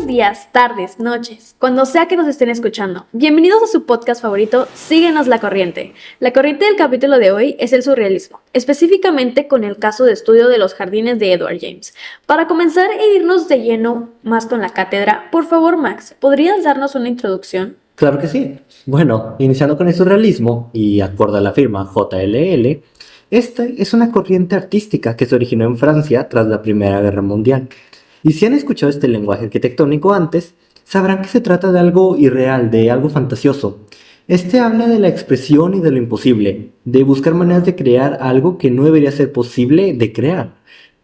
buenos días, tardes, noches, cuando sea que nos estén escuchando. Bienvenidos a su podcast favorito, Síguenos la Corriente. La corriente del capítulo de hoy es el surrealismo, específicamente con el caso de estudio de los jardines de Edward James. Para comenzar e irnos de lleno más con la cátedra, por favor, Max, ¿podrías darnos una introducción? Claro que sí. Bueno, iniciando con el surrealismo y acorde a la firma JLL, esta es una corriente artística que se originó en Francia tras la Primera Guerra Mundial. Y si han escuchado este lenguaje arquitectónico antes, sabrán que se trata de algo irreal, de algo fantasioso. Este habla de la expresión y de lo imposible, de buscar maneras de crear algo que no debería ser posible de crear,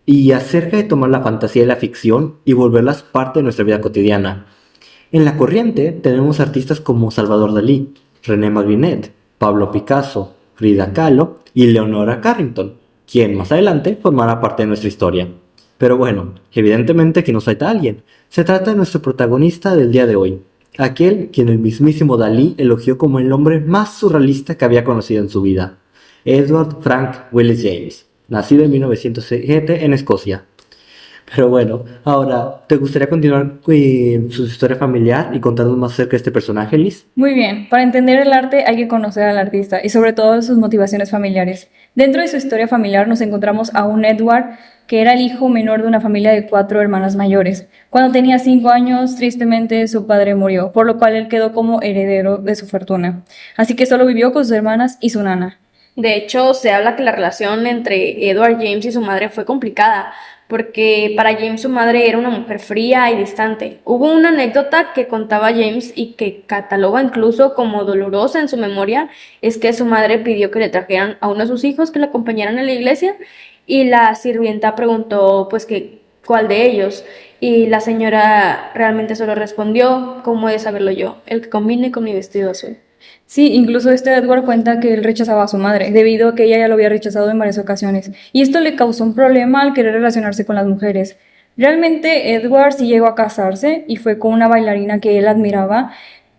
y acerca de tomar la fantasía y la ficción y volverlas parte de nuestra vida cotidiana. En la corriente tenemos artistas como Salvador Dalí, René Magritte, Pablo Picasso, Frida Kahlo y Leonora Carrington, quien más adelante formará parte de nuestra historia. Pero bueno, evidentemente aquí nos falta alguien. Se trata de nuestro protagonista del día de hoy, aquel quien el mismísimo Dalí elogió como el hombre más surrealista que había conocido en su vida, Edward Frank Willis James, nacido en 1907 en Escocia. Pero bueno, ahora, ¿te gustaría continuar con su historia familiar y contarnos más acerca de este personaje, Liz? Muy bien, para entender el arte hay que conocer al artista y sobre todo sus motivaciones familiares. Dentro de su historia familiar nos encontramos a un Edward que era el hijo menor de una familia de 4 hermanas mayores. Cuando tenía 5 años, tristemente su padre murió, por lo cual él quedó como heredero de su fortuna. Así que solo vivió con sus hermanas y su nana. De hecho, se habla que la relación entre Edward James y su madre fue complicada, porque para James su madre era una mujer fría y distante. Hubo una anécdota que contaba James y que cataloga incluso como dolorosa en su memoria, es que su madre pidió que le trajeran a uno de sus hijos que le acompañaran a la iglesia y la sirvienta preguntó pues que cuál de ellos y la señora realmente solo respondió, ¿cómo he de saberlo yo? El que combine con mi vestido azul. Sí, incluso este Edward cuenta que él rechazaba a su madre, debido a que ella ya lo había rechazado en varias ocasiones, y esto le causó un problema al querer relacionarse con las mujeres. Realmente Edward sí llegó a casarse y fue con una bailarina que él admiraba,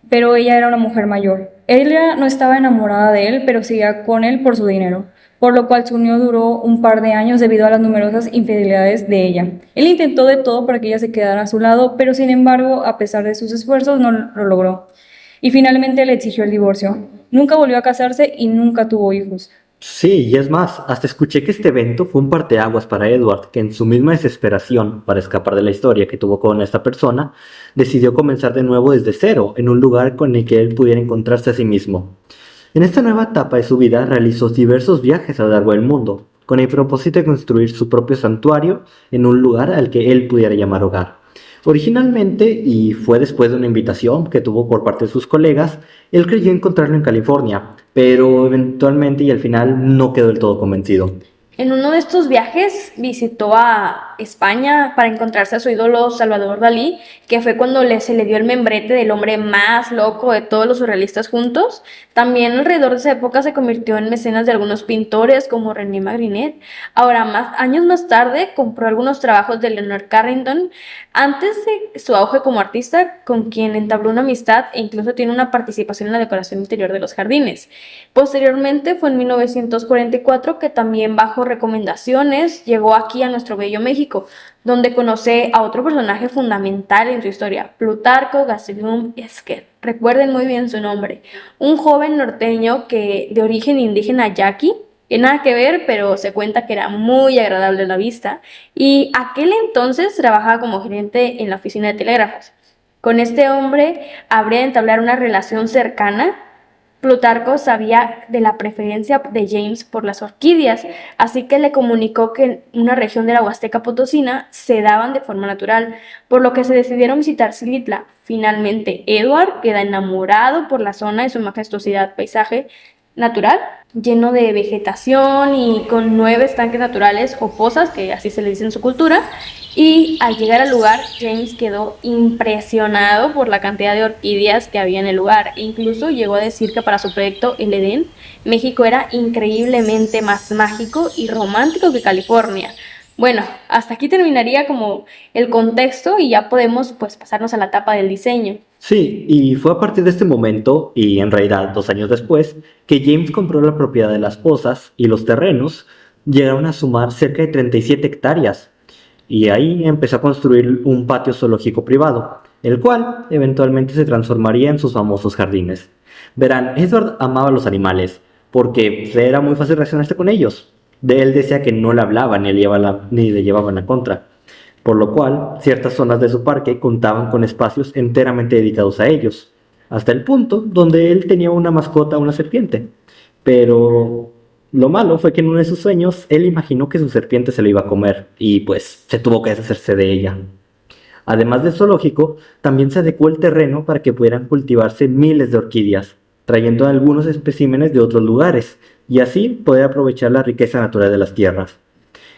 pero ella era una mujer mayor. Ella no estaba enamorada de él, pero seguía con él por su dinero, por lo cual su unión duró un par de años debido a las numerosas infidelidades de ella. Él intentó de todo para que ella se quedara a su lado, pero sin embargo, a pesar de sus esfuerzos, no lo logró. Y finalmente le exigió el divorcio. Nunca volvió a casarse y nunca tuvo hijos. Sí, y es más, hasta escuché que este evento fue un parteaguas para Edward, que en su misma desesperación para escapar de la historia que tuvo con esta persona, decidió comenzar de nuevo desde cero, en un lugar con el que él pudiera encontrarse a sí mismo. En esta nueva etapa de su vida realizó diversos viajes a lo largo del mundo, con el propósito de construir su propio santuario en un lugar al que él pudiera llamar hogar. Originalmente, y fue después de una invitación que tuvo por parte de sus colegas, él creyó encontrarlo en California, pero eventualmente y al final no quedó del todo convencido. En uno de estos viajes visitó a España para encontrarse a su ídolo Salvador Dalí, que fue cuando se le dio el membrete del hombre más loco de todos los surrealistas juntos. También alrededor de esa época se convirtió en mecenas de algunos pintores como René Magritte. Ahora, años más tarde, compró algunos trabajos de Leonora Carrington antes de su auge como artista, con quien entabló una amistad e incluso tiene una participación en la decoración interior de los jardines. Posteriormente, fue en 1944 que también bajo recomendaciones llegó aquí a nuestro bello México, donde conoce a otro personaje fundamental en su historia, Plutarco Gastelum Esquer. Recuerden muy bien su nombre, un joven norteño que de origen indígena yaqui, que nada que ver, pero se cuenta que era muy agradable a la vista, y aquel entonces trabajaba como gerente en la oficina de telégrafos. Con este hombre habría de entablar una relación cercana. Plutarco sabía de la preferencia de James por las orquídeas, así que le comunicó que en una región de la Huasteca Potosina se daban de forma natural, por lo que se decidieron visitar Xilitla. Finalmente, Edward queda enamorado por la zona y su majestuosidad paisaje natural, lleno de vegetación y con 9 estanques naturales o pozas, que así se le dice en su cultura. Y al llegar al lugar, James quedó impresionado por la cantidad de orquídeas que había en el lugar. E incluso llegó a decir que para su proyecto El Edén, México era increíblemente más mágico y romántico que California. Bueno, hasta aquí terminaría como el contexto y ya podemos pues pasarnos a la etapa del diseño. Sí, y fue a partir de este momento, y en realidad 2 años después, que James compró la propiedad de las pozas y los terrenos llegaron a sumar cerca de 37 hectáreas. Y ahí empezó a construir un patio zoológico privado. el cual eventualmente se transformaría en sus famosos jardines. Verán, Edward amaba a los animales, porque era muy fácil relacionarse con ellos. De él decía que no le hablaban ni le llevaban la contra, por lo cual ciertas zonas de su parque contaban con espacios enteramente dedicados a ellos, hasta el punto donde él tenía una mascota, una serpiente. Pero lo malo fue que en uno de sus sueños él imaginó que su serpiente se lo iba a comer y pues se tuvo que deshacerse de ella. Además del zoológico, también se adecuó el terreno para que pudieran cultivarse miles de orquídeas, trayendo algunos especímenes de otros lugares, y así poder aprovechar la riqueza natural de las tierras.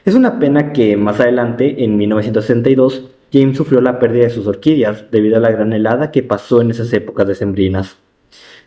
Es una pena que más adelante, en 1962, James sufrió la pérdida de sus orquídeas debido a la gran helada que pasó en esas épocas decembrinas.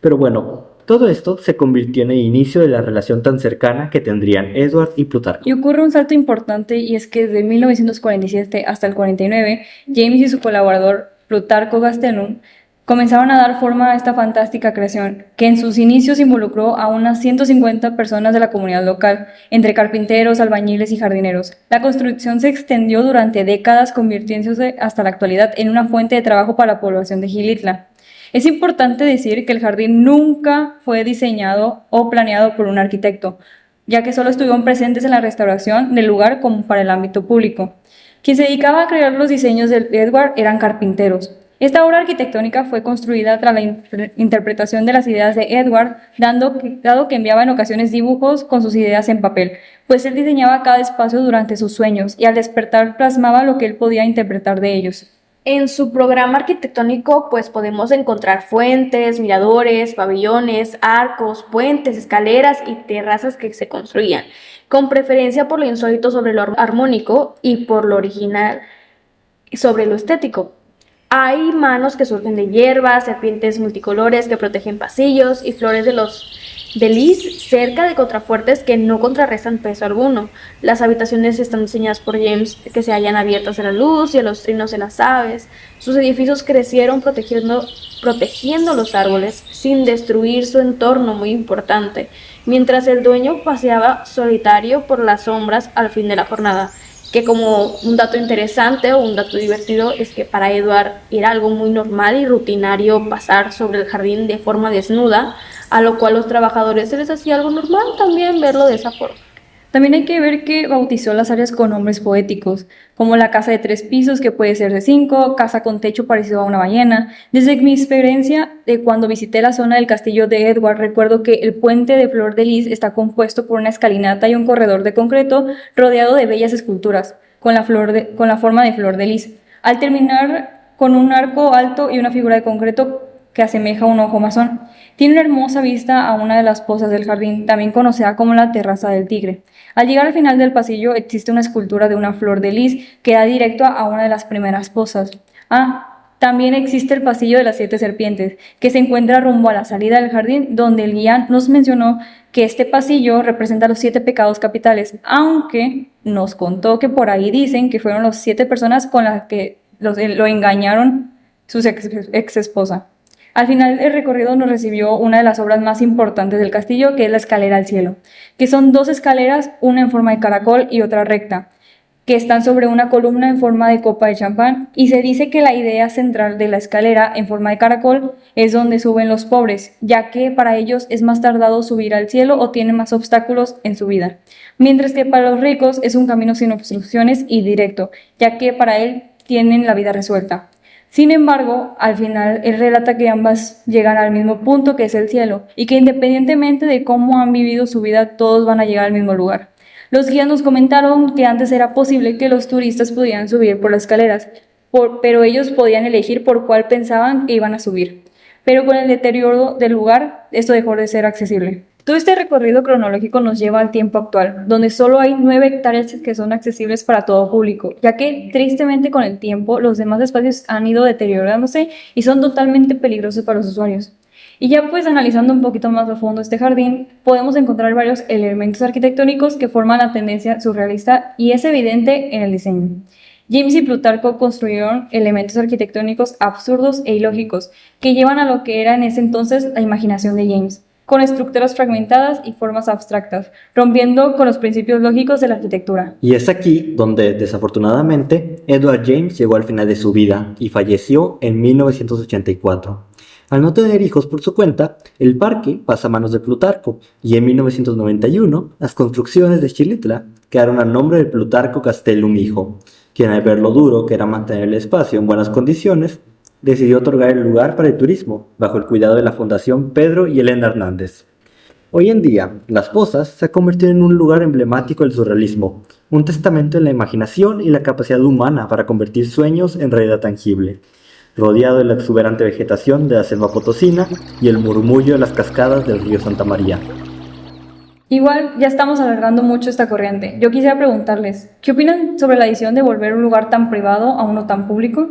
Pero bueno, todo esto se convirtió en el inicio de la relación tan cercana que tendrían Edward y Plutarco. Y ocurre un salto importante, y es que de 1947 hasta el 49, James y su colaborador Plutarco Gastelum comenzaron a dar forma a esta fantástica creación, que en sus inicios involucró a unas 150 personas de la comunidad local, entre carpinteros, albañiles y jardineros. La construcción se extendió durante décadas, convirtiéndose hasta la actualidad en una fuente de trabajo para la población de Gilitla. Es importante decir que el jardín nunca fue diseñado o planeado por un arquitecto, ya que solo estuvieron presentes en la restauración del lugar como para el ámbito público. Quien se dedicaba a crear los diseños de Edward eran carpinteros. Esta obra arquitectónica fue construida tras la interpretación de las ideas de Edward, dado que enviaba en ocasiones dibujos con sus ideas en papel, pues él diseñaba cada espacio durante sus sueños y al despertar plasmaba lo que él podía interpretar de ellos. En su programa arquitectónico, pues podemos encontrar fuentes, miradores, pabellones, arcos, puentes, escaleras y terrazas que se construían, con preferencia por lo insólito sobre lo armónico y por lo original sobre lo estético. Hay manos que surgen de hierbas, serpientes multicolores que protegen pasillos y flores de lis cerca de contrafuertes que no contrarrestan peso alguno. Las habitaciones están diseñadas por James que se hallan abiertas a la luz y a los trinos de las aves. Sus edificios crecieron protegiendo los árboles sin destruir su entorno muy importante, mientras el dueño paseaba solitario por las sombras al fin de la jornada. Que como un dato interesante o un dato divertido es que para Edward era algo muy normal y rutinario pasar sobre el jardín de forma desnuda, a lo cual los trabajadores se les hacía algo normal también verlo de esa forma. También hay que ver que bautizó las áreas con nombres poéticos, como la casa de 3 pisos, que puede ser de 5, casa con techo parecido a una ballena. Desde mi experiencia de cuando visité la zona del castillo de Edward, recuerdo que el puente de Flor de Lis está compuesto por una escalinata y un corredor de concreto rodeado de bellas esculturas, con la forma de flor de lis. Al terminar con un arco alto y una figura de concreto que asemeja a un ojo masón. Tiene una hermosa vista a una de las pozas del jardín, también conocida como la Terraza del Tigre. Al llegar al final del pasillo existe una escultura de una flor de lis que da directo a una de las primeras pozas. También existe el pasillo de las 7 serpientes, que se encuentra rumbo a la salida del jardín, donde el guía nos mencionó que este pasillo representa los 7 pecados capitales, aunque nos contó que por ahí dicen que fueron las 7 personas con las que lo engañaron su ex esposa. Al final del recorrido nos recibió una de las obras más importantes del castillo, que es la escalera al cielo, que son 2 escaleras, una en forma de caracol y otra recta, que están sobre una columna en forma de copa de champán, y se dice que la idea central de la escalera en forma de caracol es donde suben los pobres, ya que para ellos es más tardado subir al cielo o tienen más obstáculos en su vida, mientras que para los ricos es un camino sin obstrucciones y directo, ya que para él tienen la vida resuelta. Sin embargo, al final él relata que ambas llegan al mismo punto, que es el cielo, y que independientemente de cómo han vivido su vida, todos van a llegar al mismo lugar. Los guías nos comentaron que antes era posible que los turistas pudieran subir por las escaleras, pero ellos podían elegir por cuál pensaban que iban a subir. Pero con el deterioro del lugar, esto dejó de ser accesible. Todo este recorrido cronológico nos lleva al tiempo actual, donde solo hay 9 hectáreas que son accesibles para todo público, ya que tristemente con el tiempo los demás espacios han ido deteriorándose y son totalmente peligrosos para los usuarios. Y ya pues analizando un poquito más a fondo este jardín, podemos encontrar varios elementos arquitectónicos que forman la tendencia surrealista y es evidente en el diseño. James y Plutarco construyeron elementos arquitectónicos absurdos e ilógicos que llevan a lo que era en ese entonces la imaginación de James, con estructuras fragmentadas y formas abstractas, rompiendo con los principios lógicos de la arquitectura. Y es aquí donde, desafortunadamente, Edward James llegó al final de su vida y falleció en 1984. Al no tener hijos por su cuenta, el parque pasa a manos de Plutarco, y en 1991 las construcciones de Xilitla quedaron a nombre de Plutarco Castellum hijo, quien al ver lo duro que era mantener el espacio en buenas condiciones, decidió otorgar el lugar para el turismo, bajo el cuidado de la Fundación Pedro y Elena Hernández. Hoy en día, Las Pozas se ha convertido en un lugar emblemático del surrealismo, un testamento en la imaginación y la capacidad humana para convertir sueños en realidad tangible, rodeado de la exuberante vegetación de la selva potosina y el murmullo de las cascadas del río Santa María. Igual, ya estamos alargando mucho esta corriente. Yo quisiera preguntarles, ¿qué opinan sobre la decisión de volver un lugar tan privado a uno tan público?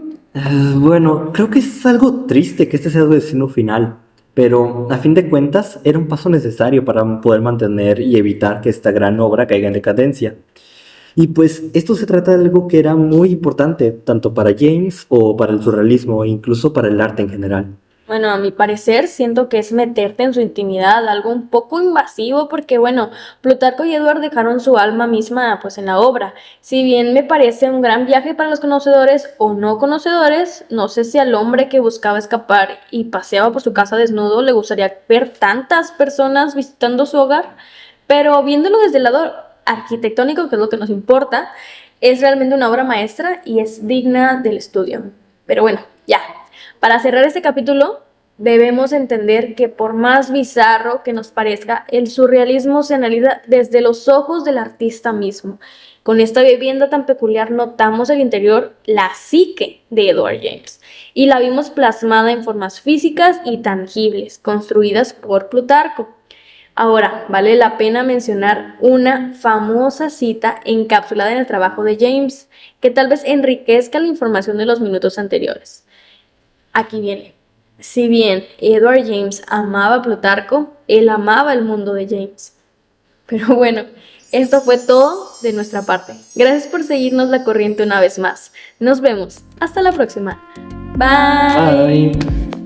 Bueno, creo que es algo triste que este sea su destino final, pero a fin de cuentas era un paso necesario para poder mantener y evitar que esta gran obra caiga en decadencia. Y pues esto se trata de algo que era muy importante, tanto para James o para el surrealismo e incluso para el arte en general. Bueno, a mi parecer siento que es meterte en su intimidad, algo un poco invasivo porque bueno, Plutarco y Edward dejaron su alma misma pues en la obra. Si bien me parece un gran viaje para los conocedores o no conocedores, no sé si al hombre que buscaba escapar y paseaba por su casa desnudo le gustaría ver tantas personas visitando su hogar, pero viéndolo desde el lado arquitectónico, que es lo que nos importa, es realmente una obra maestra y es digna del estudio. Pero bueno, ya. Para cerrar este capítulo, debemos entender que por más bizarro que nos parezca, el surrealismo se analiza desde los ojos del artista mismo. Con esta vivienda tan peculiar notamos el interior, la psique de Edward James, y la vimos plasmada en formas físicas y tangibles, construidas por Plutarco. Ahora, vale la pena mencionar una famosa cita encapsulada en el trabajo de James, que tal vez enriquezca la información de los minutos anteriores. Aquí viene. Si bien Edward James amaba a Plutarco, él amaba el mundo de James. Pero bueno, esto fue todo de nuestra parte. Gracias por seguirnos la corriente una vez más. Nos vemos. Hasta la próxima. Bye. Bye.